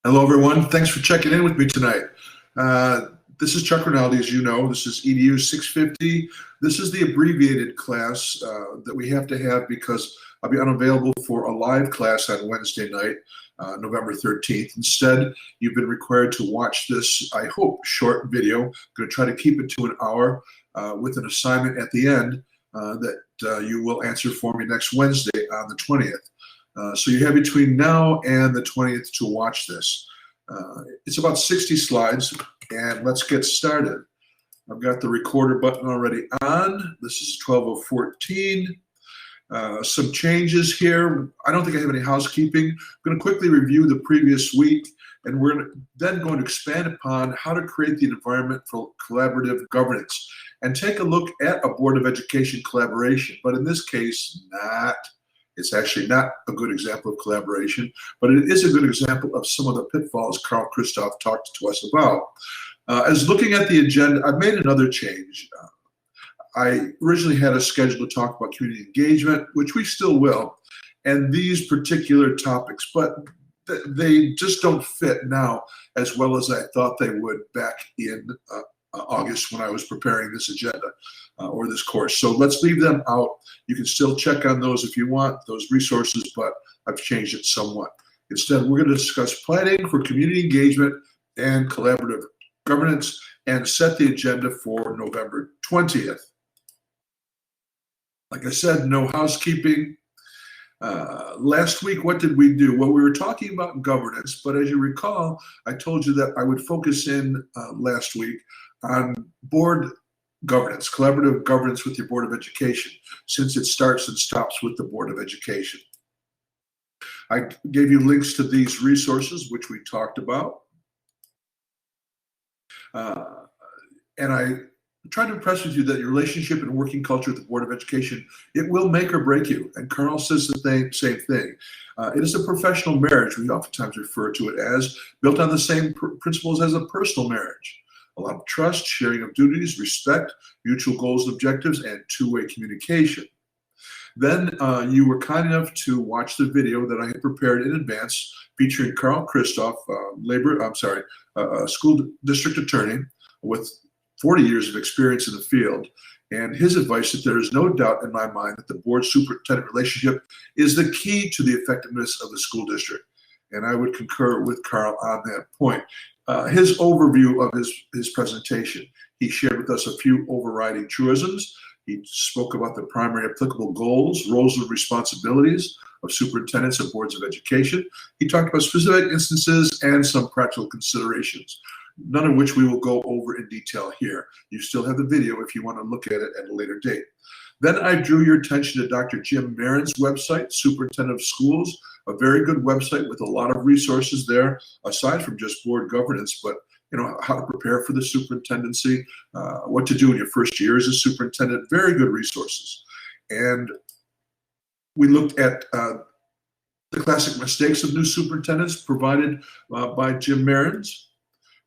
Hello, everyone. Thanks for checking in with me tonight. This is Chuck Rinaldi, as you know. This is EDU650. This is the abbreviated class that we have to have because I'll be unavailable for a live class on Wednesday night, November 13th. Instead, you've been required to watch this, I hope, short video. I'm going to try to keep it to an hour with an assignment at the end that you will answer for me next Wednesday on the 20th. So you have between now and the 20th to watch this. It's about 60 slides, and let's get started. I've got the recorder button already on. This is 12:14. Some changes here. I don't think I have any housekeeping. I'm going to quickly review the previous week, and we're then going to expand upon how to create the environment for collaborative governance and take a look at a Board of Education collaboration, but in this case, it's actually not a good example of collaboration, but it is a good example of some of the pitfalls Carl Christoph talked to us about. As looking at the agenda, I've made another change. I originally had a schedule to talk about community engagement, which we still will, and these particular topics, but they just don't fit now as well as I thought they would back in August when I was preparing this agenda or this course. So let's leave them out. You can still check on those if you want, those resources, but I've changed it somewhat. Instead, we're going to discuss planning for community engagement and collaborative governance and set the agenda for November 20th. Like I said, no housekeeping. Last week, what did we do? Well, we were talking about governance, but as you recall, I told you that I would focus in last week on board governance, collaborative governance with your Board of Education, since it starts and stops with the Board of Education. I gave you links to these resources, which we talked about. And I tried to impress with you that your relationship and working culture with the Board of Education, it will make or break you. And Carl says the same thing. It is a professional marriage, we oftentimes refer to it as, built on the same principles as a personal marriage. A lot of trust, sharing of duties, respect, mutual goals and objectives, and two-way communication. Then you were kind enough to watch the video that I had prepared in advance featuring Carl Christoph, school district attorney with 40 years of experience in the field, and his advice that there is no doubt in my mind that the board-superintendent relationship is the key to the effectiveness of the school district. And I would concur with Carl on that point. His overview of his presentation, he shared with us a few overriding truisms. He spoke about the primary applicable goals, roles, and responsibilities of superintendents and boards of education. He talked about specific instances and some practical considerations, none of which we will go over in detail here. You still have the video if you want to look at it at a later date. Then I drew your attention to Dr. Jim Marin's website, Superintendent of Schools, a very good website with a lot of resources there, aside from just board governance, but how to prepare for the superintendency, what to do in your first year as a superintendent, very good resources. And we looked at the classic mistakes of new superintendents provided by Jim Marin's.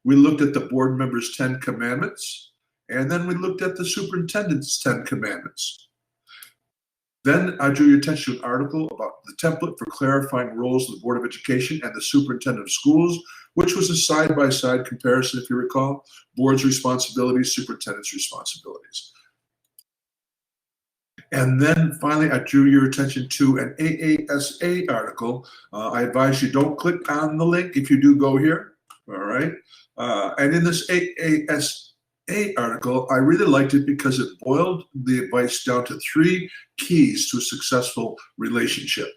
We looked at the board members' 10 commandments, and then we looked at the superintendent's 10 commandments. Then I drew your attention to an article about the template for clarifying roles of the Board of Education and the Superintendent of Schools, which was a side-by-side comparison, if you recall, board's responsibilities, superintendent's responsibilities. And then finally, I drew your attention to an AASA article. I advise you don't click on the link if you do go here, all right? And in this AASA article, I really liked it because it boiled the advice down to 3 keys to a successful relationship.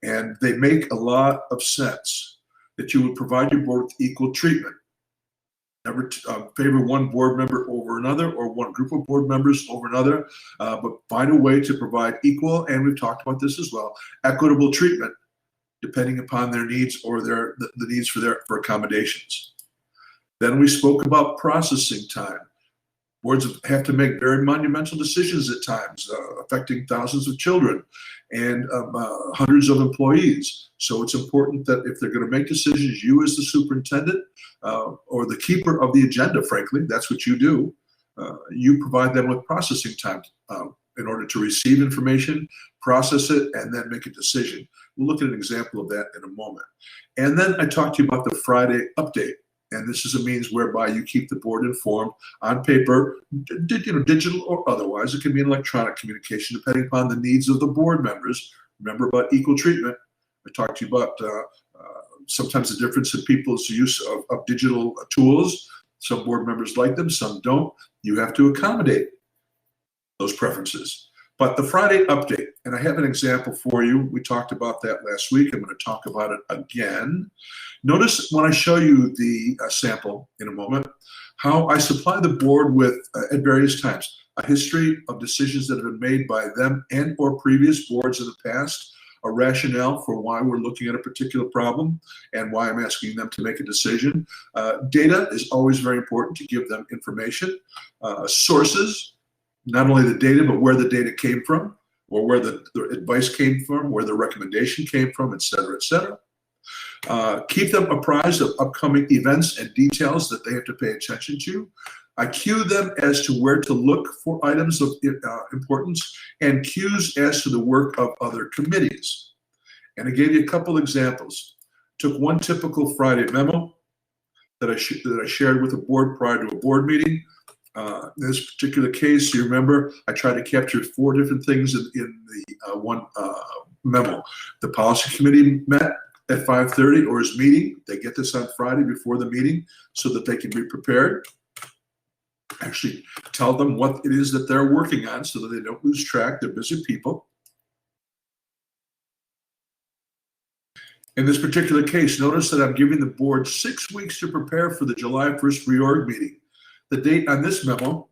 And they make a lot of sense. That you would provide your board with equal treatment. Never favor one board member over another or one group of board members over another, but find a way to provide equal, and we've talked about this as well, equitable treatment depending upon their needs or the needs for accommodations. Then we spoke about processing time. Boards have to make very monumental decisions at times, affecting thousands of children and hundreds of employees. So it's important that if they're going to make decisions, you as the superintendent or the keeper of the agenda, frankly, that's what you do, you provide them with processing time in order to receive information, process it, and then make a decision. We'll look at an example of that in a moment. And then I talked to you about the Friday update. And this is a means whereby you keep the board informed on paper, digital or otherwise. It can be electronic communication depending upon the needs of the board members. Remember about equal treatment. I talked to you about sometimes the difference in people's use of digital tools. Some board members like them, some don't. You have to accommodate those preferences. But the Friday update, and I have an example for you. We talked about that last week. I'm going to talk about it again. Notice when I show you the sample in a moment, how I supply the board with, at various times, a history of decisions that have been made by them and or previous boards in the past, a rationale for why we're looking at a particular problem and why I'm asking them to make a decision. Data is always very important to give them information. Sources, not only the data, but where the data came from, or where the advice came from, where the recommendation came from, et cetera, et cetera. Keep them apprised of upcoming events and details that they have to pay attention to. I cue them as to where to look for items of importance and cues as to the work of other committees. And I gave you a couple examples. Took one typical Friday memo that I shared with the board prior to a board meeting. In this particular case, you remember, I tried to capture 4 different things in the one memo. The policy committee met at 5:30 or is meeting. They get this on Friday before the meeting so that they can be prepared. Actually tell them what it is that they're working on so that they don't lose track. They're busy people. In this particular case, notice that I'm giving the board 6 weeks to prepare for the July 1st reorg meeting. The date on this memo,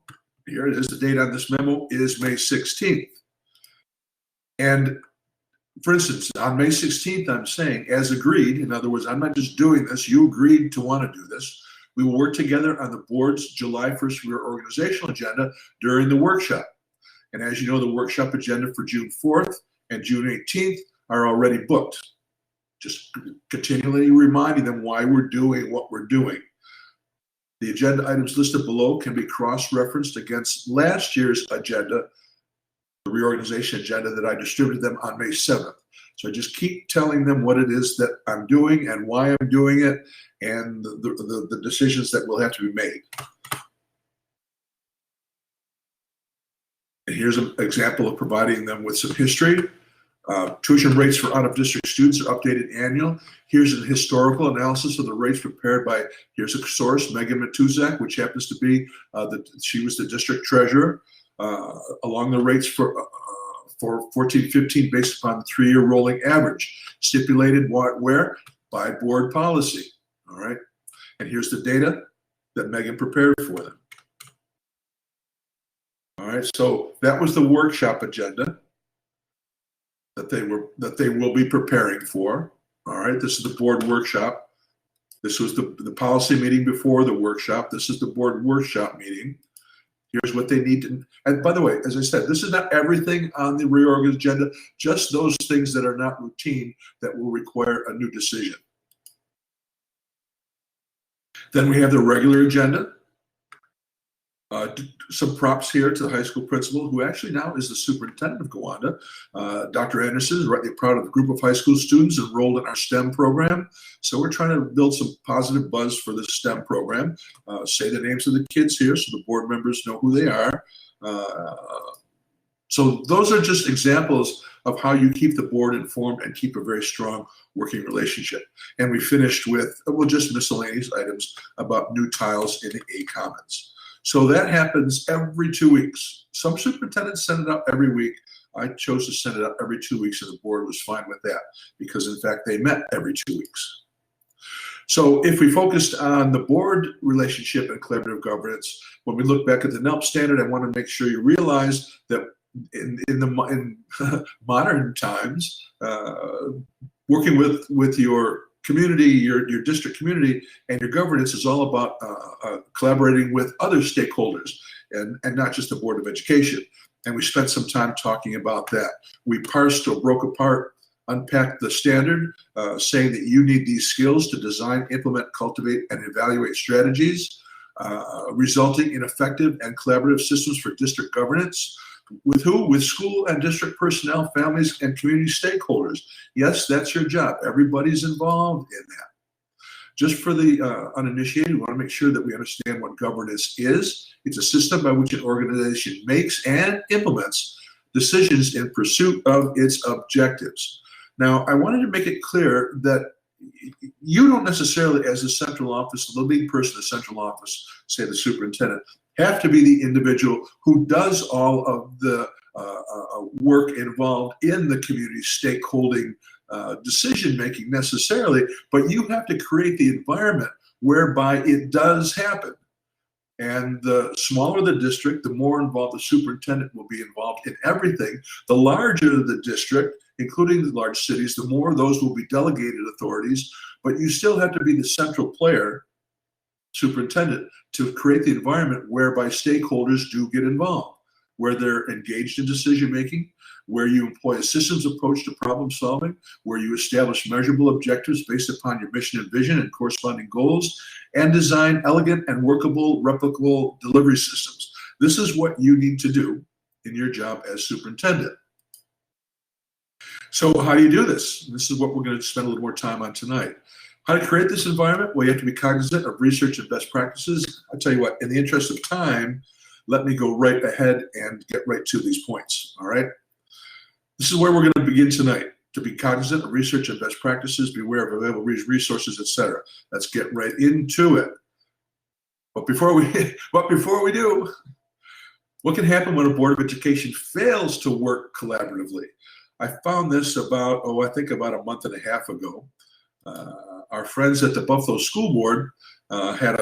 here it is, the date on this memo is May 16th. And for instance, on May 16th, I'm saying, as agreed, in other words, I'm not just doing this, you agreed to want to do this. We will work together on the board's July 1st reorganizational agenda during the workshop. And as you know, the workshop agenda for June 4th and June 18th are already booked. Just continually reminding them why we're doing what we're doing. The agenda items listed below can be cross-referenced against last year's agenda, the reorganization agenda that I distributed them on May 7th. So I just keep telling them what it is that I'm doing and why I'm doing it and the decisions that will have to be made. And here's an example of providing them with some history. Tuition rates for out-of-district students are updated annual. Here's a historical analysis of the rates prepared by, here's a source, Megan Matuzak, which happens to be, she was the district treasurer, along the rates for 14-15 based upon the 3-year rolling average, stipulated where? By board policy, all right? And here's the data that Megan prepared for them. All right, so that was the workshop agenda that they will be preparing for. All right, this is the board workshop. This was the policy meeting before the workshop. This is the board workshop meeting. Here's what they need to, and by the way, as I said, this is not everything on the reorg agenda, just those things that are not routine that will require a new decision. Then we have the regular agenda. Some props here to the high school principal, who actually now is the superintendent of Gowanda. Dr. Anderson is rightly proud of the group of high school students enrolled in our STEM program. So we're trying to build some positive buzz for the STEM program. Say the names of the kids here so the board members know who they are. So those are just examples of how you keep the board informed and keep a very strong working relationship. And we finished with, well, just miscellaneous items about new tiles in the A Commons. So that happens every 2 weeks. Some superintendents send it out every week. I chose to send it out every 2 weeks, and the board was fine with that because, in fact, they met every 2 weeks. So if we focused on the board relationship and collaborative governance, when we look back at the NELP standard, I want to make sure you realize that in modern times, working with your community, your district community, and your governance is all about collaborating with other stakeholders and not just the Board of Education. And we spent some time talking about that. We parsed or broke apart, unpacked the standard, saying that you need these skills to design, implement, cultivate, and evaluate strategies, resulting in effective and collaborative systems for district governance. With who? With school and district personnel, families, and community stakeholders. Yes, that's your job. Everybody's involved in that. Just for the uninitiated, we want to make sure that we understand what governance is. It's a system by which an organization makes and implements decisions in pursuit of its objectives. Now, I wanted to make it clear that you don't necessarily, as the central office, the lead person in the central office, say the superintendent, have to be the individual who does all of the work involved in the community stakeholding decision-making necessarily, but you have to create the environment whereby it does happen. And the smaller the district, the more involved the superintendent will be involved in everything. The larger the district, including the large cities, the more those will be delegated authorities, but you still have to be the central player, superintendent, to create the environment whereby stakeholders do get involved, where they're engaged in decision-making, where you employ a systems approach to problem solving, where you establish measurable objectives based upon your mission and vision and corresponding goals, and design elegant and workable, replicable delivery systems. This is what you need to do in your job as superintendent. So how do you do this? This is what we're going to spend a little more time on tonight. How to create this environment? Well, you have to be cognizant of research and best practices. I'll tell you what, in the interest of time, let me go right ahead and get right to these points, all right? This is where we're going to begin tonight. To be cognizant of research and best practices, be aware of available resources, etc. Let's get right into it. But before we do, what can happen when a Board of Education fails to work collaboratively? I found this about a month and a half ago. Our friends at the Buffalo School Board had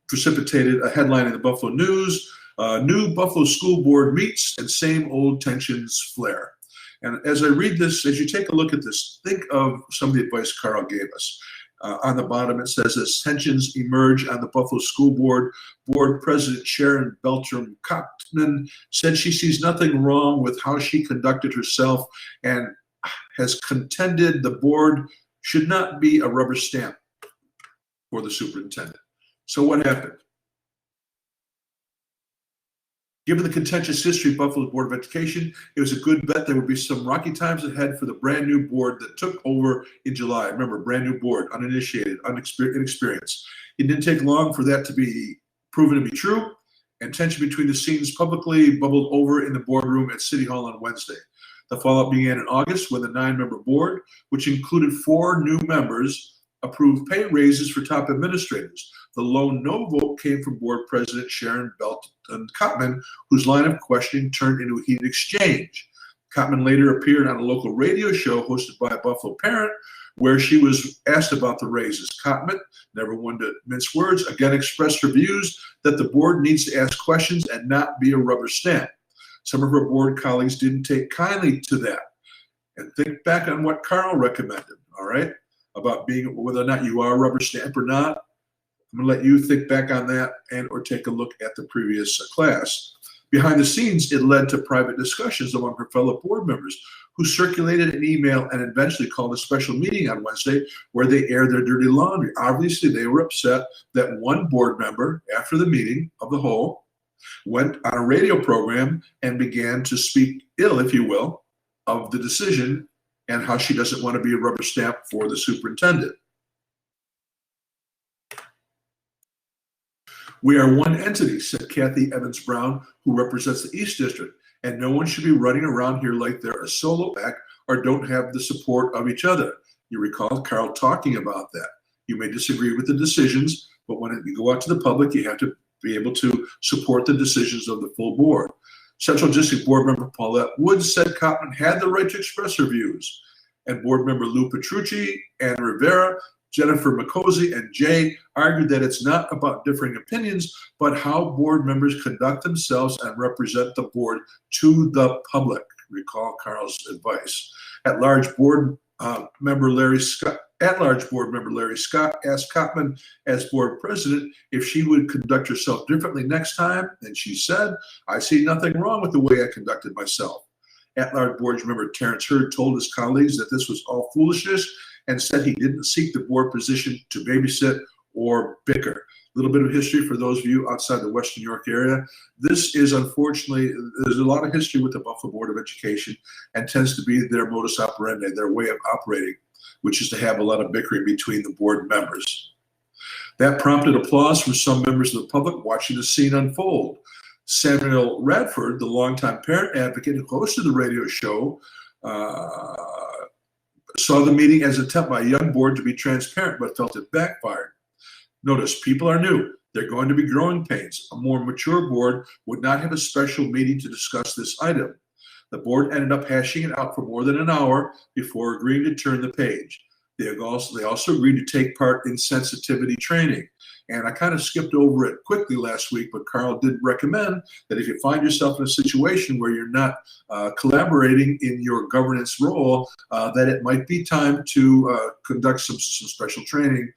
precipitated a headline in the Buffalo News. New Buffalo School Board meets and same old tensions flare. And as I read this, as you take a look at this, think of some of the advice Carl gave us. On the bottom, it says, as tensions emerge on the Buffalo School Board, Board President Sharon Beltram-Cottman said she sees nothing wrong with how she conducted herself and has contended the board should not be a rubber stamp for the superintendent. So what happened? Given the contentious history of Buffalo's Board of Education, it was a good bet there would be some rocky times ahead for the brand new board that took over in July. Remember, brand new board, uninitiated, inexperienced. It didn't take long for that to be proven to be true, and tension between the scenes publicly bubbled over in the boardroom at City Hall on Wednesday. The fallout began in August when the 9-member board, which included 4 new members, approved pay raises for top administrators. The lone no vote came from Board President Sharon Beltram-Cottman, whose line of questioning turned into a heated exchange. Cottman later appeared on a local radio show hosted by a Buffalo parent, where she was asked about the raises. Cottman, never one to mince words, again expressed her views that the board needs to ask questions and not be a rubber stamp. Some of her board colleagues didn't take kindly to that. And think back on what Carl recommended, all right, about being whether or not you are a rubber stamp or not. I'm going to let you think back on that and or take a look at the previous class. Behind the scenes, it led to private discussions among her fellow board members who circulated an email and eventually called a special meeting on Wednesday where they aired their dirty laundry. Obviously, they were upset that one board member, after the meeting of the whole, went on a radio program and began to speak ill, if you will, of the decision and how she doesn't want to be a rubber stamp for the superintendent. We are one entity, said Kathy Evans-Brown, who represents the East District, and no one should be running around here like they're a solo act or don't have the support of each other. You recall Carl talking about that. You may disagree with the decisions, but when you go out to the public, you have to be able to support the decisions of the full board. Central District Board Member Paulette Woods said Cottman had the right to express her views, and Board Member Lou Petrucci, Ann Rivera, Jennifer McCosey, and Jay argued that it's not about differing opinions, but how board members conduct themselves and represent the board to the public. Recall Carl's advice. At-large board member Larry Scott asked Cottman as board president if she would conduct herself differently next time, and she said, "I see nothing wrong with the way I conducted myself." At-large board member Terrence Hurd told his colleagues that this was all foolishness and said he didn't seek the board position to babysit or bicker. little bit of history for those of you outside the Western New York area. This is, unfortunately, there's a lot of history with the Buffalo Board of Education, and tends to be their modus operandi, their way of operating, which is to have a lot of bickering between the board members. That prompted applause from some members of the public watching the scene unfold. Samuel Radford, the longtime parent advocate who hosted the radio show, saw the meeting as an attempt by a young board to be transparent, but felt it backfired. Notice, people are new. They're going to be growing pains. A more mature board would not have a special meeting to discuss this item. The board ended up hashing it out for more than an hour before agreeing to turn the page. They also agreed to take part in sensitivity training. And I kind of skipped over it quickly last week, but Carl did recommend that if you find yourself in a situation where you're not collaborating in your governance role, that it might be time to conduct some special training,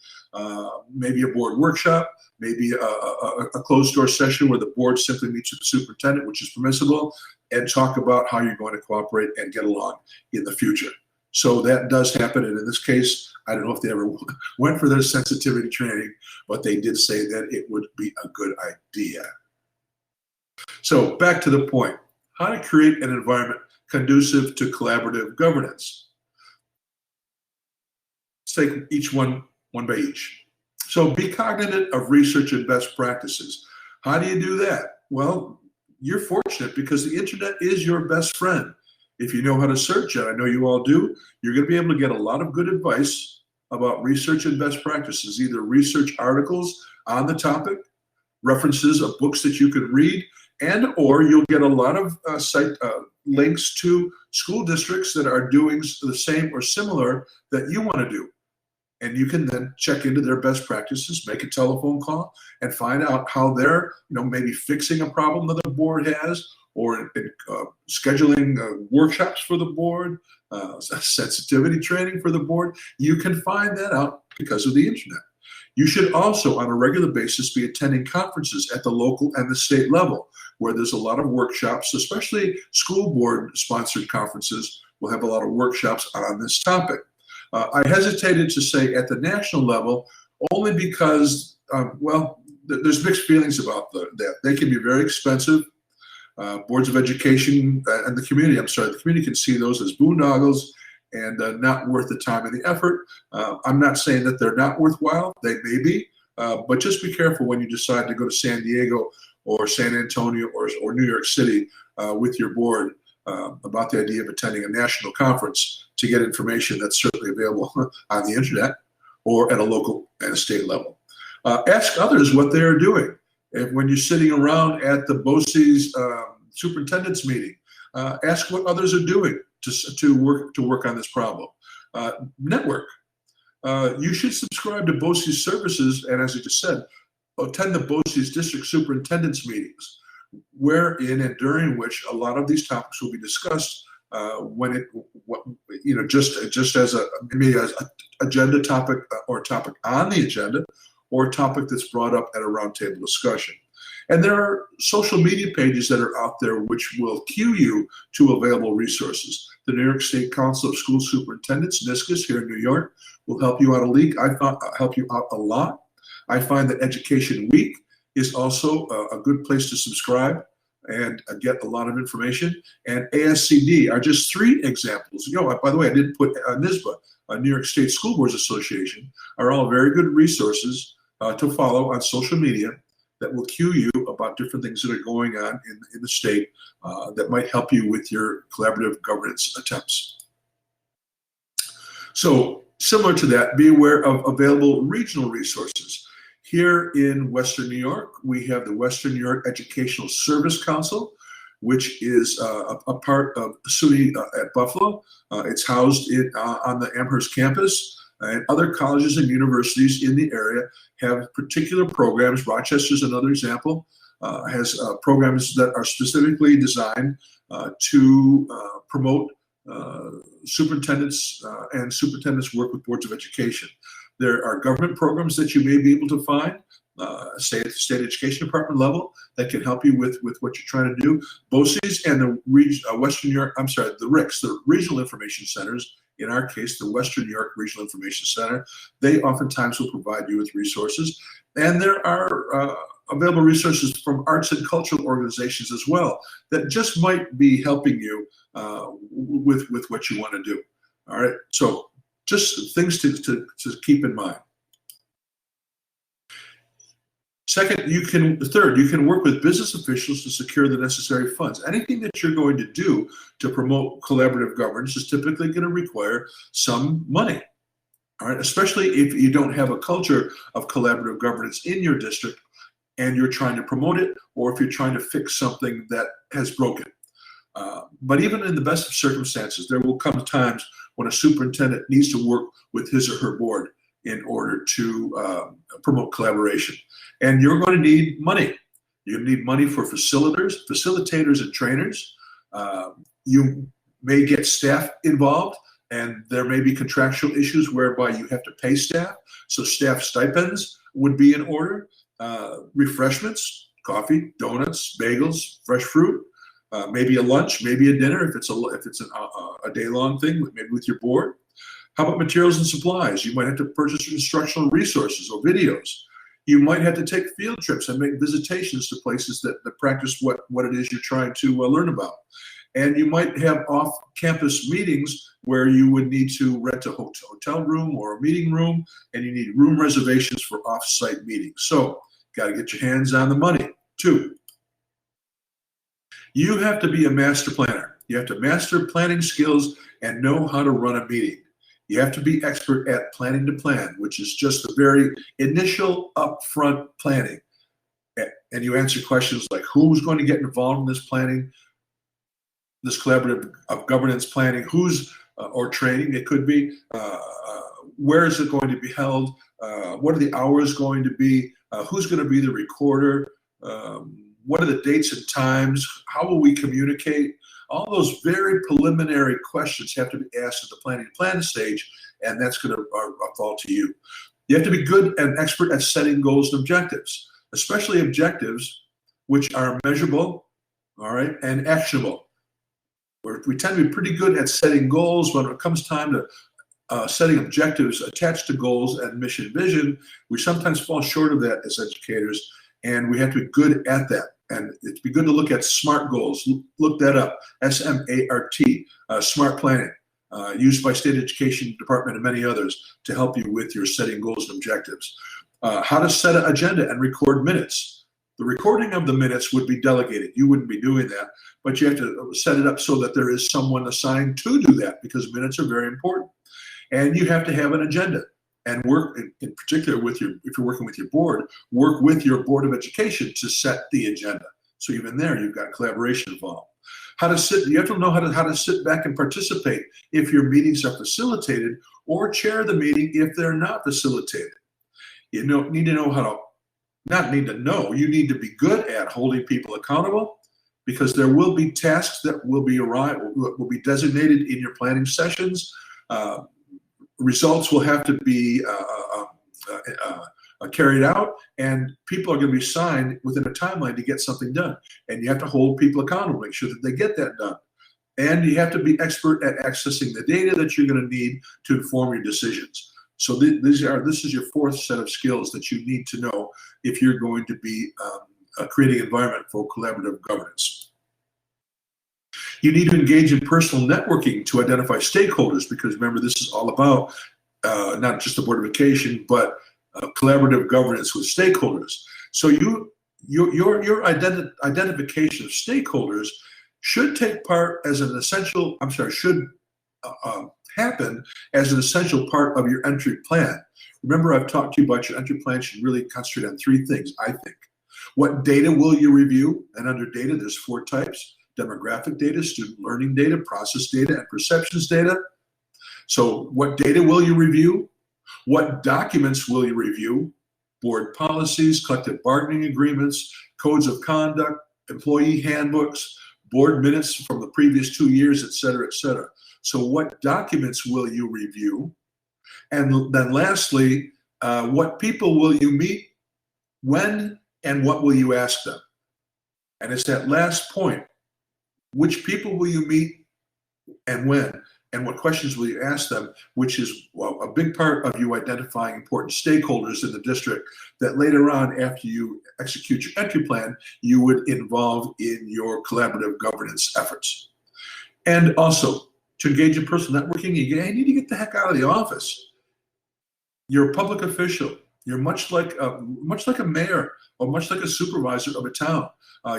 maybe a board workshop, maybe a closed-door session where the board simply meets with the superintendent, which is permissible, and talk about how you're going to cooperate and get along in the future. So that does happen, and in this case, I don't know if they ever went for their sensitivity training, but they did say that it would be a good idea. So back to the point, how to create an environment conducive to collaborative governance. Let's take each one by each. So be cognizant of research and best practices. How do you do that? Well, you're fortunate because the internet is your best friend. If you know how to search it, I know you all do, you're going to be able to get a lot of good advice about research and best practices, either research articles on the topic, references of books that you could read, and or you'll get a lot of links to school districts that are doing the same or similar that you want to do. And you can then check into their best practices, make a telephone call, and find out how they're, maybe fixing a problem that the board has, or scheduling workshops for the board, sensitivity training for the board. You can find that out because of the internet. You should also, on a regular basis, be attending conferences at the local and the state level, where there's a lot of workshops, especially school board sponsored conferences will have a lot of workshops on this topic. I hesitated to say at the national level, only because, there's mixed feelings about that. They can be very expensive. Boards of education and the community can see those as boondoggles and not worth the time and the effort. I'm not saying that they're not worthwhile. They may be, but just be careful when you decide to go to San Diego or San Antonio or New York City with your board about the idea of attending a national conference to get information that's certainly available on the internet or at a local and a state level. Ask others what they're doing. And when you're sitting around at the BOCES superintendent's meeting, ask what others are doing to work on this problem. Network. You should subscribe to BOCES services, and as I just said, attend the BOCES district superintendent's meetings, wherein and during which a lot of these topics will be discussed. Just as maybe as an agenda topic or a topic on the agenda, or a topic that's brought up at a roundtable discussion. And there are social media pages that are out there which will cue you to available resources. The New York State Council of School Superintendents, NYSCUS, here in New York, will help you out help you out a lot. I find that Education Week is also a good place to subscribe and get a lot of information. And ASCD are just three examples. By the way, I didn't put NYSBA, New York State School Boards Association, are all very good resources to follow on social media that will cue you about different things that are going on in the state that might help you with your collaborative governance attempts. So similar to that, be aware of available regional resources. Here in Western New York, we have the Western New York Educational Service Council, which is a part of SUNY at Buffalo. It's housed on the Amherst campus. And other colleges and universities in the area have particular programs. Rochester's another example, has programs that are specifically designed to promote superintendents and superintendents work with boards of education. There are government programs that you may be able to find, say at the state education department level, that can help you with what you're trying to do. BOCES and the Western New York, the RICs, the Regional Information Centers in our case, the Western New York Regional Information Center. They oftentimes will provide you with resources. And there are available resources from arts and cultural organizations as well that just might be helping you with what you want to do. All right, so just things to keep in mind. Third, you can work with business officials to secure the necessary funds. Anything that you're going to do to promote collaborative governance is typically going to require some money. All right, especially if you don't have a culture of collaborative governance in your district and you're trying to promote it, or if you're trying to fix something that has broken. But even in the best of circumstances, there will come times when a superintendent needs to work with his or her board in order to promote collaboration. And you're going to need money. You need money for facilitators and trainers. You may get staff involved, and there may be contractual issues whereby you have to pay staff. So staff stipends would be in order. Refreshments, coffee, donuts, bagels, fresh fruit, maybe a lunch, maybe a dinner if it's a day-long thing, maybe with your board. How about materials and supplies? You might have to purchase instructional resources or videos. You might have to take field trips and make visitations to places that practice what it is you're trying to learn about. And you might have off-campus meetings where you would need to rent a hotel room or a meeting room, and you need room reservations for off-site meetings. So, got to get your hands on the money. 2, you have to be a master planner. You have to master planning skills and know how to run a meeting. You have to be expert at planning to plan, which is just the very initial upfront planning. And you answer questions like, who's going to get involved in this planning, this collaborative governance planning, or training, it could be, where is it going to be held, what are the hours going to be, who's going to be the recorder, what are the dates and times, how will we communicate? All those very preliminary questions have to be asked at the planning and plan stage, and that's going to fall to you. You have to be good and expert at setting goals and objectives, especially objectives which are measurable, all right, and actionable. We tend to be pretty good at setting goals. When it comes time to setting objectives attached to goals and mission vision, we sometimes fall short of that as educators, and we have to be good at that. And it'd be good to look at SMART goals. Look that up, S-M-A-R-T, SMART planning, used by State Education Department and many others to help you with your setting goals and objectives. How to set an agenda and record minutes. The recording of the minutes would be delegated. You wouldn't be doing that, but you have to set it up so that there is someone assigned to do that, because minutes are very important. And you have to have an agenda. And work in particular if you're working with your board, work with your Board of Education to set the agenda. So even there, you've got collaboration involved. You have to know how to sit back and participate if your meetings are facilitated, or chair the meeting if they're not facilitated. You need to know you need to be good at holding people accountable, because there will be tasks that will be designated in your planning sessions. Results will have to be carried out, and people are going to be assigned within a timeline to get something done. And you have to hold people accountable, make sure that they get that done. And you have to be expert at accessing the data that you're going to need to inform your decisions. So this is your 4th set of skills that you need to know if you're going to be creating an environment for collaborative governance. You need to engage in personal networking to identify stakeholders, because remember, this is all about not just the Board of Education, but collaborative governance with stakeholders. So your identification of stakeholders should happen as an essential part of your entry plan. Remember, I've talked to you about your entry plan should really concentrate on 3 things, I think. What data will you review? And under data, there's 4 types. Demographic data, student learning data, process data, and perceptions data. So what data will you review? What documents will you review? Board policies, collective bargaining agreements, codes of conduct, employee handbooks, board minutes from the previous 2 years, et cetera, et cetera. So what documents will you review? And then lastly, what people will you meet, when, and what will you ask them? And it's that last point. Which people will you meet and when? and what questions will you ask them, which is a big part of you identifying important stakeholders in the district that later on, after you execute your entry plan, you would involve in your collaborative governance efforts. And also, to engage in personal networking, you need to get the heck out of the office. You're a public official. You're much like a mayor or much like a supervisor of a town.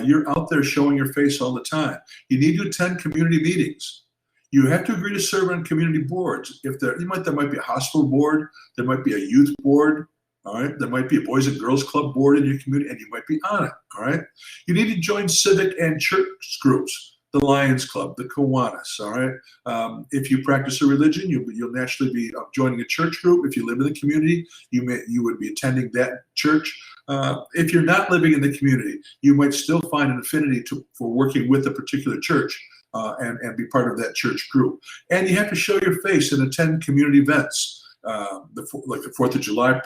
You're out there showing your face all the time. You need to attend community meetings. You have to agree to serve on community boards. There might be a hospital board, there might be a youth board, all right? There might be a Boys and Girls Club board in your community, and you might be on it, all right? You need to join civic and church groups, the Lions Club, the Kiwanis, all right? If you practice a religion, you'll naturally be joining a church group. If you live in the community, you would be attending that church. If you're not living in the community, you might still find an affinity for working with a particular church and be part of that church group. And you have to show your face and attend community events, like the 4th of July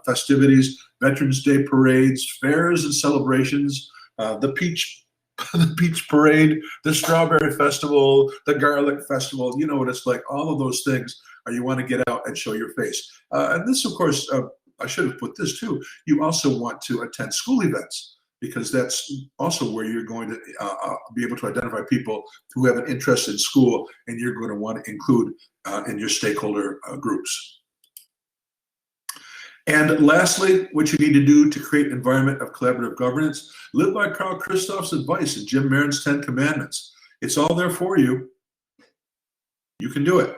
festivities, Veterans Day parades, fairs and celebrations, the Peach Parade, the Strawberry Festival, the Garlic Festival. You know what it's like. All of those things you want to get out and show your face. And this, of course, I should have put this too. You also want to attend school events, because that's also where you're going to be able to identify people who have an interest in school, and you're going to want to include in your stakeholder groups. And lastly, what you need to do to create an environment of collaborative governance, live by Carl Christoph's advice and Jim Marin's 10 Commandments. It's all there for you. You can do it.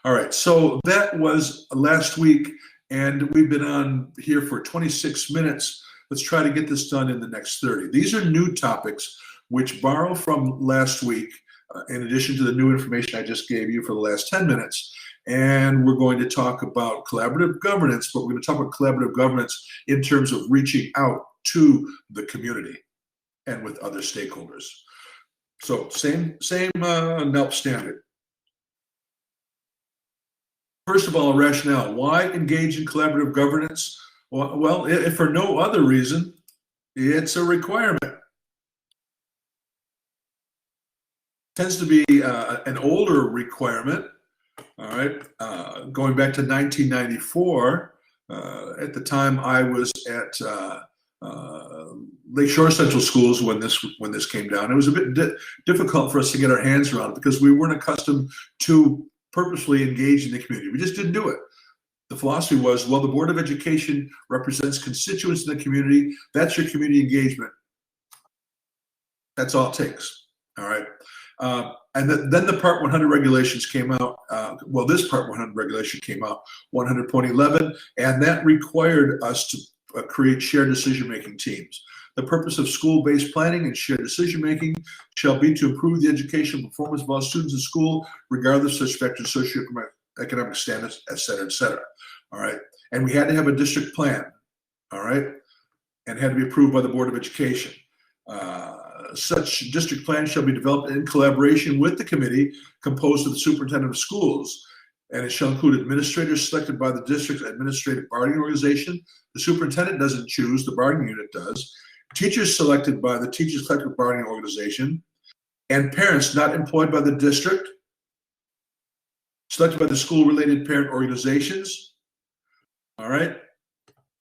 All right, so that was last week, and we've been on here for 26 minutes. Let's try to get this done in the next 30. These are new topics which borrow from last week, in addition to the new information I just gave you for the last 10 minutes. And we're going to talk about collaborative governance, but we're going to talk about collaborative governance in terms of reaching out to the community and with other stakeholders. So same NELP standard. First of all, a rationale. Why engage in collaborative governance? Well, if for no other reason, it's a requirement. It tends to be an older requirement. All right, going back to 1994, at the time I was at Lakeshore Central Schools when this came down. It was a bit difficult for us to get our hands around it because we weren't accustomed to purposefully engage in the community. We just didn't do it. The philosophy was, well, the Board of Education represents constituents in the community. That's your community engagement. That's all it takes. All right. And then the Part 100 regulations came out. This Part 100 regulation came out, 100.11, and that required us to create shared decision-making teams. The purpose of school-based planning and shared decision-making shall be to improve the educational performance of all students in school, regardless of such factors, socioeconomic status, et cetera, et cetera. All right. And we had to have a district plan. All right. And had to be approved by the Board of Education. Such district plan shall be developed in collaboration with the committee composed of the superintendent of schools, and it shall include administrators selected by the district's administrative bargaining organization. The superintendent doesn't choose, the bargaining unit does. Teachers selected by the teachers collective bargaining organization, and parents not employed by the district, selected by the school-related parent organizations, all right,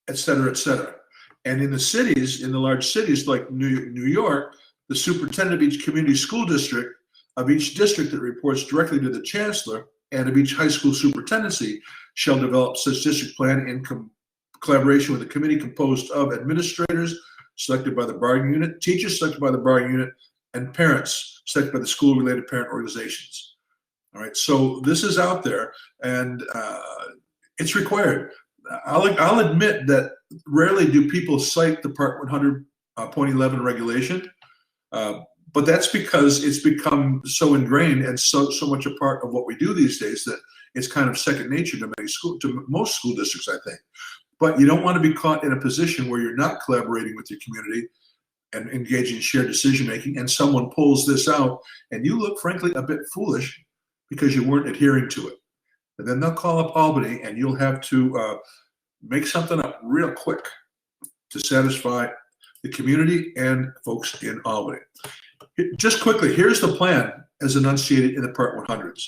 et cetera, et cetera. And in the cities, in the large cities like New York, the superintendent of each community school district, of each district that reports directly to the chancellor, and of each high school superintendency shall develop such district plan in collaboration with a committee composed of administrators selected by the bargaining unit, teachers selected by the bargaining unit, and parents selected by the school-related parent organizations. All right, so this is out there, and it's required. I'll admit that rarely do people cite the Part 100.11 regulation, but that's because it's become so ingrained and so much a part of what we do these days that it's kind of second nature to most school districts, I think. But you don't want to be caught in a position where you're not collaborating with your community and engaging in shared decision making, and someone pulls this out, and you look, frankly, a bit foolish because you weren't adhering to it. And then they'll call up Albany, and you'll have to make something up real quick to satisfy the community and folks in Albany. Just quickly, here's the plan. as enunciated in the Part 100s.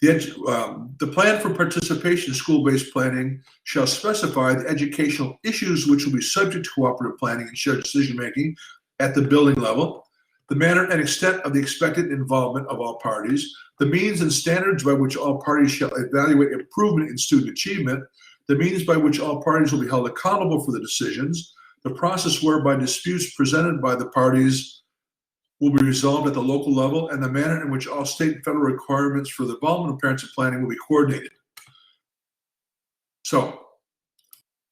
The plan for participation in school-based planning shall specify the educational issues which will be subject to cooperative planning and shared decision-making at the building level, the manner and extent of the expected involvement of all parties, the means and standards by which all parties shall evaluate improvement in student achievement, the means by which all parties will be held accountable for the decisions, the process whereby disputes presented by the parties will be resolved at the local level, and the manner in which all state and federal requirements for the involvement of parents in planning will be coordinated. So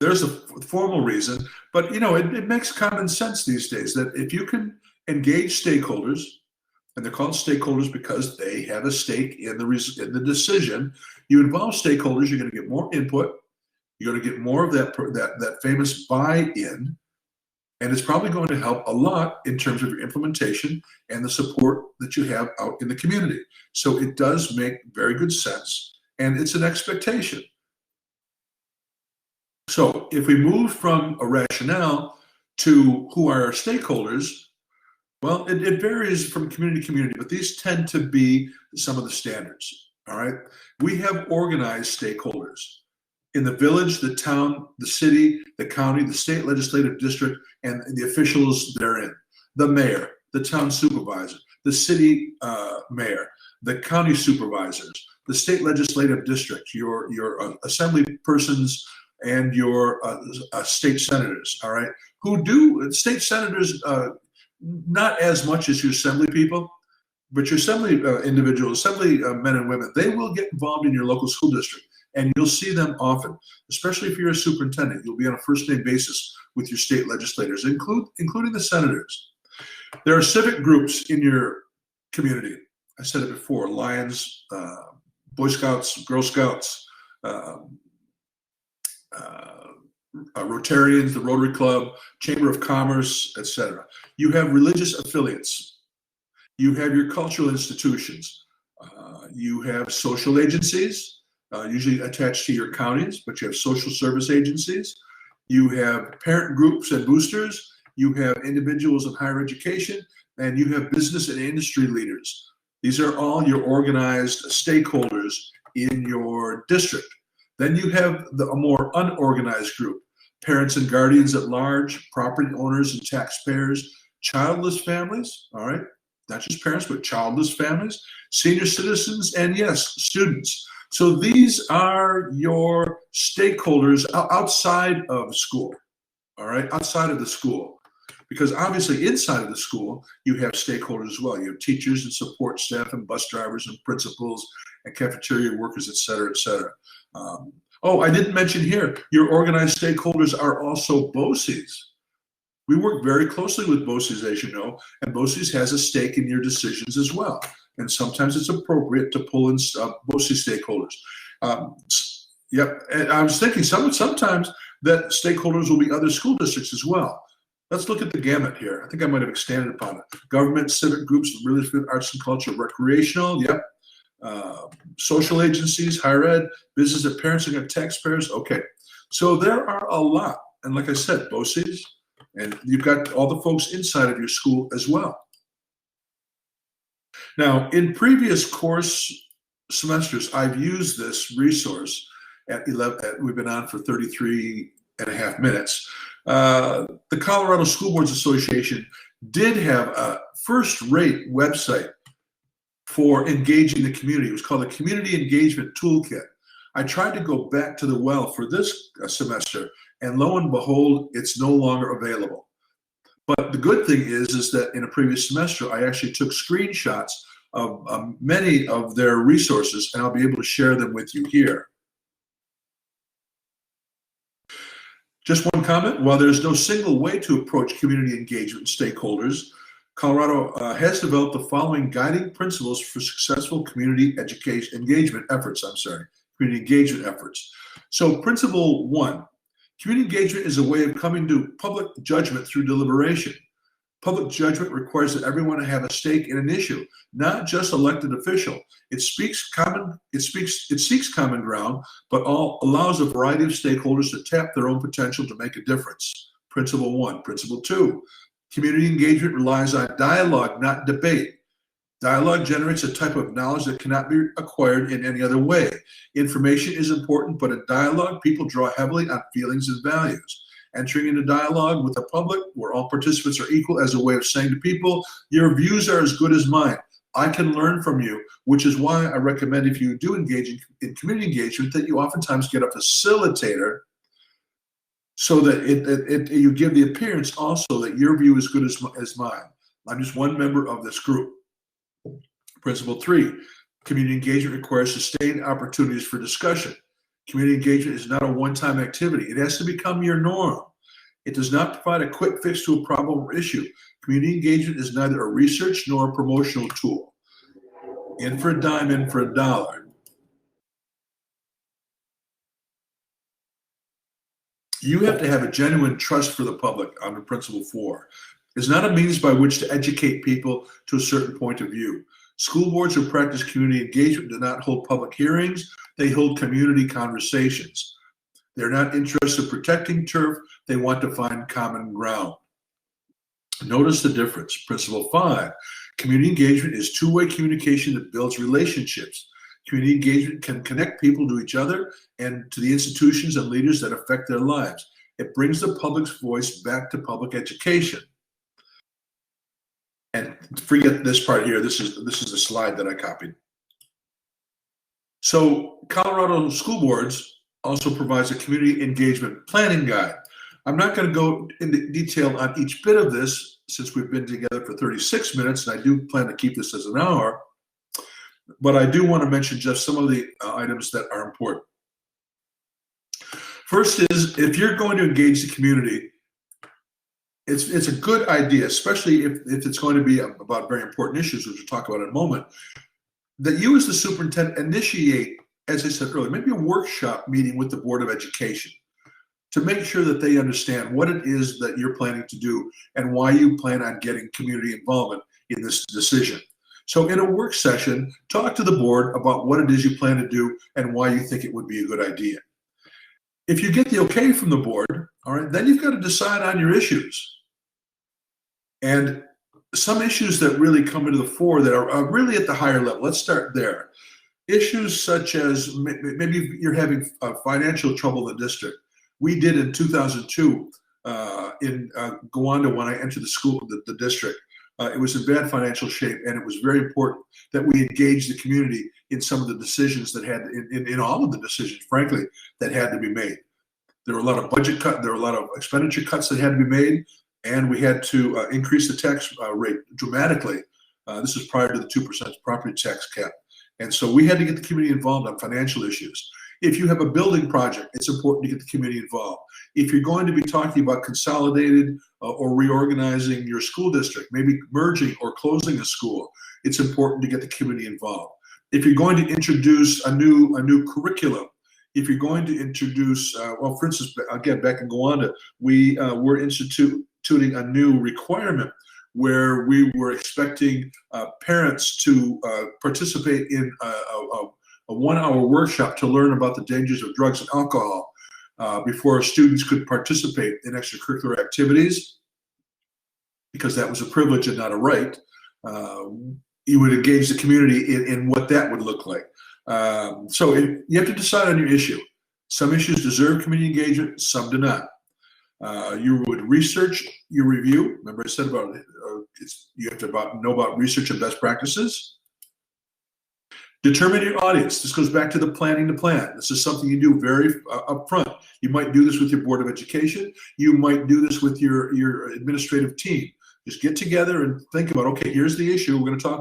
there's a formal reason, but it makes common sense these days that if you can engage stakeholders, and they're called stakeholders because they have a stake in the decision, you involve stakeholders, you're going to get more input, you're going to get more of that famous buy-in, and it's probably going to help a lot in terms of your implementation and the support that you have out in the community. So it does make very good sense, and it's an expectation. So if we move from a rationale to who are our stakeholders, well, it varies from community to community, but these tend to be some of the standards, all right? We have organized stakeholders in the village, the town, the city, the county, the state legislative district, and the officials therein. The mayor, the town supervisor, the city mayor, the county supervisors, the state legislative district, your assembly persons, and your state senators, all right? State senators, not as much as your assembly people, but your assembly individuals, assembly men and women, they will get involved in your local school district. And you'll see them often, especially if you're a superintendent. You'll be on a first-name basis with your state legislators, including the senators. There are civic groups in your community. I said it before: Lions, Boy Scouts, Girl Scouts, Rotarians, the Rotary Club, Chamber of Commerce, etc. You have religious affiliates. You have your cultural institutions. You have social agencies. Usually attached to your counties, but you have social service agencies. You have parent groups and boosters. You have individuals in higher education, and you have business and industry leaders. These are all your organized stakeholders in your district. Then you have a more unorganized group: parents and guardians at large, property owners and taxpayers, childless families, all right? Not just parents, but childless families, senior citizens, and yes, students. So these are your stakeholders outside of school, all right, outside of the school. Because obviously inside of the school, you have stakeholders as well. You have teachers and support staff and bus drivers and principals and cafeteria workers, et cetera, et cetera. I didn't mention here, your organized stakeholders are also BOCES. We work very closely with BOCES, as you know, and BOCES has a stake in your decisions as well. And sometimes it's appropriate to pull in BOCES stakeholders. And I was thinking sometimes that stakeholders will be other school districts as well. Let's look at the gamut here. I think I might have expanded upon it. Government, civic groups, religious, arts and culture, recreational, social agencies, higher ed, business and parents and taxpayers. Okay, so there are a lot. And like I said, BOCES, and you've got all the folks inside of your school as well. Now, in previous course semesters, I've used this resource we've been on for 33 and a half minutes. The Colorado School Boards Association did have a first-rate website for engaging the community. It was called the Community Engagement Toolkit. I tried to go back to the well for this semester, and lo and behold, it's no longer available. But the good thing is that in a previous semester, I actually took screenshots of many of their resources, and I'll be able to share them with you here. Just one comment: while there's no single way to approach community engagement stakeholders, Colorado has developed the following guiding principles for successful community engagement efforts. Community engagement efforts. So principle 1, community engagement is a way of coming to public judgment through deliberation. Public judgment requires that everyone have a stake in an issue, not just elected official. It seeks common ground, but allows a variety of stakeholders to tap their own potential to make a difference. Principle 1. Principle 2, community engagement relies on dialogue, not debate. Dialogue generates a type of knowledge that cannot be acquired in any other way. Information is important, but in dialogue, people draw heavily on feelings and values. Entering into dialogue with the public, where all participants are equal, as a way of saying to people, your views are as good as mine. I can learn from you, which is why I recommend, if you do engage in community engagement, that you oftentimes get a facilitator, so that you give the appearance also that your view is good as mine. I'm just one member of this group. Principle 3, community engagement requires sustained opportunities for discussion. Community engagement is not a one-time activity. It has to become your norm. It does not provide a quick fix to a problem or issue. Community engagement is neither a research nor a promotional tool. In for a dime, in for a dollar. You have to have a genuine trust for the public under Principle 4. It's not a means by which to educate people to a certain point of view. School boards who practice community engagement do not hold public hearings. They hold community conversations. They're not interested in protecting turf. They want to find common ground. Notice the difference. Principle 5, community engagement is two-way communication that builds relationships. Community engagement can connect people to each other and to the institutions and leaders that affect their lives. It brings the public's voice back to public education. And forget this part here. This is the slide that I copied. So Colorado School Boards also provides a community engagement planning guide. I'm not going to go into detail on each bit of this, since we've been together for 36 minutes, and I do plan to keep this as an hour. But I do want to mention just some of the items that are important. First is, if you're going to engage the community, it's a good idea, especially if it's going to be about very important issues, which we'll talk about in a moment, that you as the superintendent initiate, as I said earlier, maybe a workshop meeting with the Board of Education to make sure that they understand what it is that you're planning to do and why you plan on getting community involvement in this decision. So in a work session, talk to the board about what it is you plan to do and why you think it would be a good idea. If you get the okay from the board, all right, then you've got to decide on your issues. And some issues that really come into the fore that are really at the higher level. Let's start there. Issues such as maybe you're having financial trouble in the district. We did in 2002 in Gowanda when I entered the school, the district. It was in bad financial shape, and it was very important that we engage the community in some of the decisions that had, in all of the decisions, frankly, that had to be made. There were a lot of budget cuts, there were a lot of expenditure cuts that had to be made, and we had to increase the tax rate dramatically. This was prior to the 2% property tax cap. And so we had to get the community involved on financial issues. If you have a building project, it's important to get the community involved. If you're going to be talking about consolidated or reorganizing your school district, maybe merging or closing a school, it's important to get the community involved. If you're going to introduce a new curriculum, if you're going to introduce, well, for instance, again, back in Gowanda, we were instituting a new requirement where we were expecting parents to participate in a 1-hour workshop to learn about the dangers of drugs and alcohol before students could participate in extracurricular activities, because that was a privilege and not a right. You would engage the community in what that would look like. So you have to decide on your issue. Some issues deserve community engagement, some do not. You would research your review. Remember I said about you have to know about research and best practices. Determine your audience. This goes back to the planning to plan. This is something you do very upfront. You might do this with your Board of Education. You might do this with your administrative team. Just get together and think about, okay, here's the issue. We're going to talk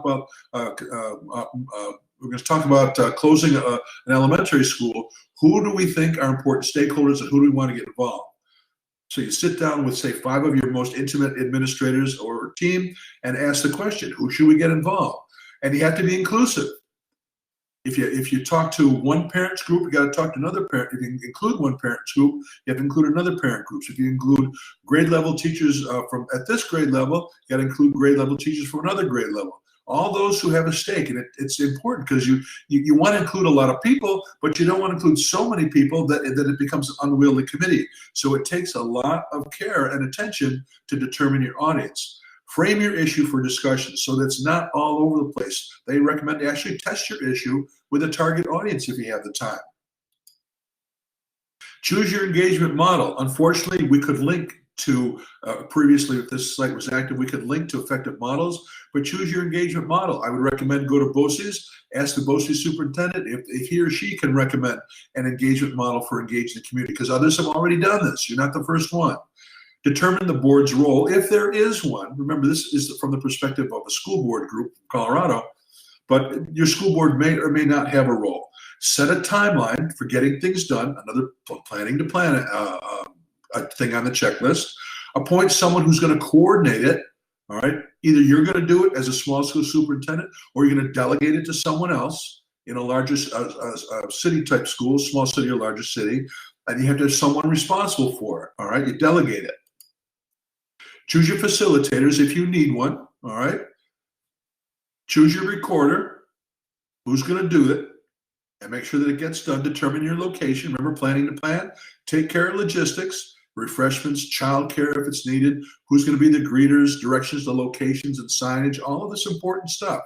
about closing an elementary school. Who do we think are important stakeholders, and who do we want to get involved? So you sit down with, say, 5 of your most intimate administrators or team and ask the question, who should we get involved? And you have to be inclusive. If you talk to one parent's group, you got to talk to another parent. If you include one parent's group, you have to include another parent group. So if you include grade level teachers at this grade level, you got to include grade level teachers from another grade level. All those who have a stake, and it's important because you want to include a lot of people, but you don't want to include so many people that it becomes an unwieldy committee. So it takes a lot of care and attention to determine your audience. Frame your issue for discussion so that's not all over the place. They recommend to actually test your issue with a target audience if you have the time. Choose your engagement model. Unfortunately, we could link to, previously if this site was active, we could link to effective models, but choose your engagement model. I would recommend go to BOCES, ask the BOCES superintendent if he or she can recommend an engagement model for engaging the community, because others have already done this. You're not the first one. Determine the board's role, if there is one. Remember, this is from the perspective of a school board group in Colorado, but your school board may or may not have a role. Set a timeline for getting things done, another planning to plan a thing on the checklist. Appoint someone who's going to coordinate it, all right? Either you're going to do it as a small school superintendent, or you're going to delegate it to someone else in a larger city-type school, small city or larger city, and you have to have someone responsible for it, all right? You delegate it. Choose your facilitators if you need one, all right? Choose your recorder, who's going to do it, and make sure that it gets done. Determine your location. Remember, planning to plan. Take care of logistics, refreshments, childcare if it's needed, who's going to be the greeters, directions to locations and signage, all of this important stuff.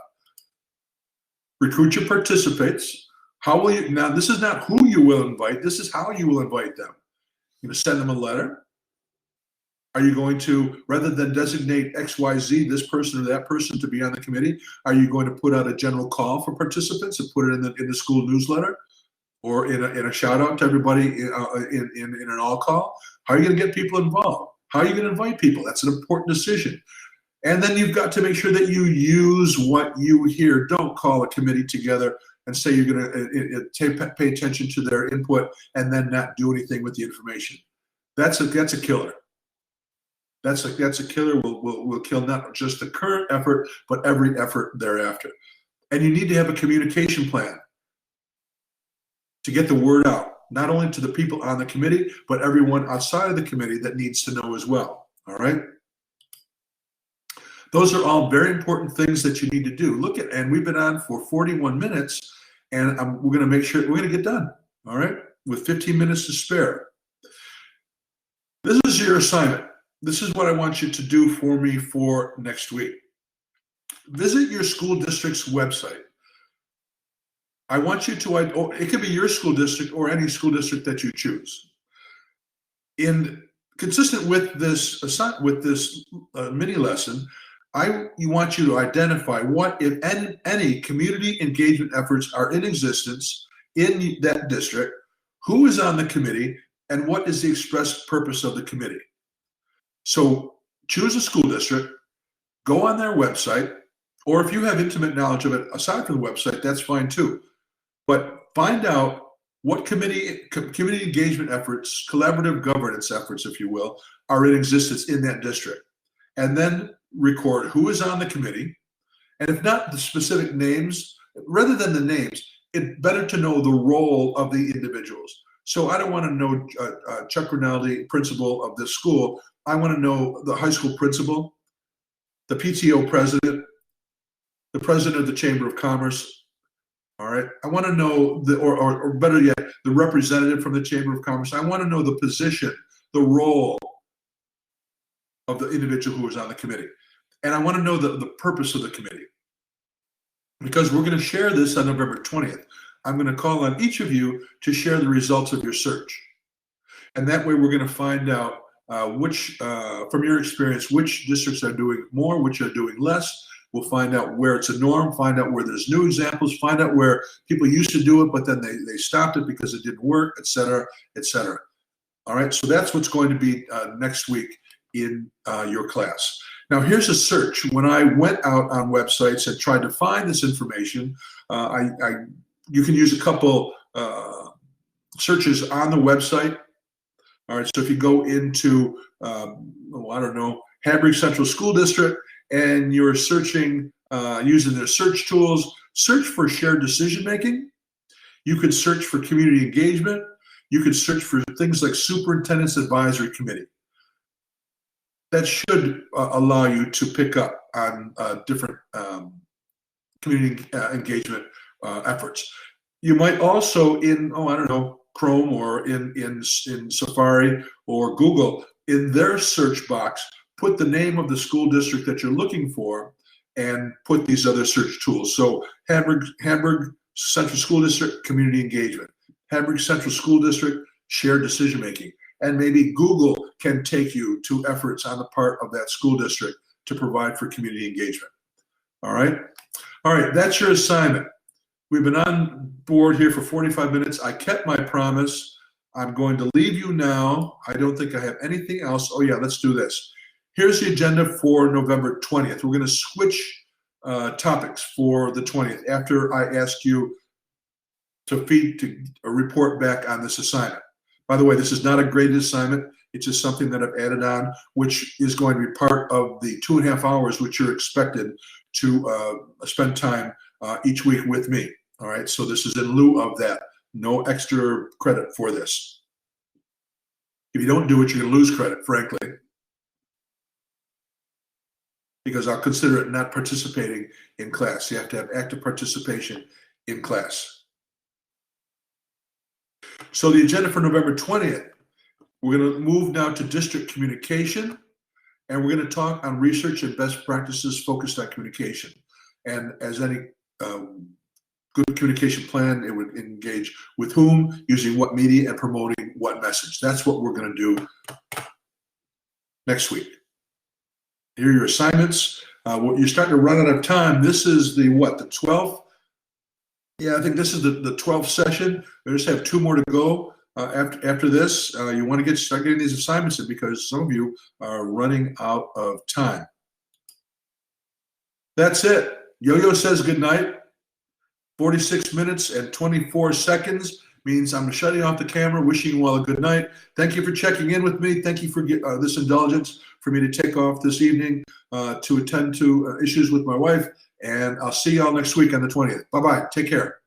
Recruit your participants. How will you, now this is not who you will invite, this is how you will invite them. You're going to send them a letter. Are you going to, rather than designate XYZ, this person or that person to be on the committee, are you going to put out a general call for participants and put it in the school newsletter or in a shout out to everybody in an all call? How are you going to get people involved? How are you going to invite people? That's an important decision. And then you've got to make sure that you use what you hear. Don't call a committee together and say you're going to pay attention to their input and then not do anything with the information. That's a killer. That's a killer. Will kill not just the current effort, but every effort thereafter. And you need to have a communication plan to get the word out, not only to the people on the committee, but everyone outside of the committee that needs to know as well. All right. Those are all very important things that you need to do. Look at, and we've been on for 41 minutes, and we're going to make sure we're going to get done. All right, with 15 minutes to spare. This is your assignment. This is what I want you to do for me for next week. Visit your school district's website. I want you to, it could be your school district or any school district that you choose. Consistent with this mini lesson, you want you to identify what, if any community engagement efforts are in existence in that district, who is on the committee, and what is the express purpose of the committee. So choose a school district, go on their website, or if you have intimate knowledge of it aside from the website, that's fine too. But find out what community engagement efforts, collaborative governance efforts, if you will, are in existence in that district. And then record who is on the committee. And if not the specific names, rather than the names, it's better to know the role of the individuals. So I don't want to know Chuck Rinaldi, principal of this school. I want to know the high school principal, the PTO president, the president of the Chamber of Commerce. All right. I want to know or better yet, the representative from the Chamber of Commerce. I want to know the position, the role of the individual who is on the committee. And I want to know the purpose of the committee. Because we're going to share this on November 20th. I'm going to call on each of you to share the results of your search. And that way we're going to find out from your experience, which districts are doing more, which are doing less. We'll find out where it's a norm, find out where there's new examples, find out where people used to do it, but then they stopped it because it didn't work, et cetera, et cetera. All right, so that's what's going to be next week in your class. Now, here's a search. When I went out on websites and tried to find this information, you can use a couple searches on the website. All right, so if you go into, I don't know, Hamburg Central School District, and you're searching using their search tools, search for shared decision making. You could search for community engagement. You could search for things like Superintendent's Advisory Committee. That should allow you to pick up on different community engagement efforts. You might also in, I don't know, Chrome or in Safari or Google, in their search box, put the name of the school district that you're looking for, and put these other search tools. So Hamburg Central School District, community engagement. Hamburg Central School District, shared decision making. And maybe Google can take you to efforts on the part of that school district to provide for community engagement. All right? All right, that's your assignment. We've been on board here for 45 minutes. I kept my promise. I'm going to leave you now. I don't think I have anything else. Oh yeah, let's do this. Here's the agenda for November 20th. We're going to switch topics for the 20th after I ask you to report back on this assignment. By the way, this is not a graded assignment. It's just something that I've added on, which is going to be part of the 2.5 hours which you're expected to spend time each week with me. All right, so this is in lieu of that. No extra credit for this. If you don't do it, you're going to lose credit, frankly, because I'll consider it not participating in class. You have to have active participation in class. So the agenda for November 20th, we're going to move now to district communication, and we're going to talk on research and best practices focused on communication. And as any good communication plan, it would engage with whom, using what media, and promoting what message. That's what we're going to do next week. Here are your assignments. You're starting to run out of time. This is the 12th? Yeah, I think this is the 12th session. We just have 2 more to go. After this, you want to start getting these assignments in because some of you are running out of time. That's it. Yo-Yo says good night. 46 minutes and 24 seconds means I'm shutting off the camera, wishing you all a good night. Thank you for checking in with me. Thank you for this indulgence for me to take off this evening to attend to issues with my wife. And I'll see you all next week on the 20th. Bye-bye. Take care.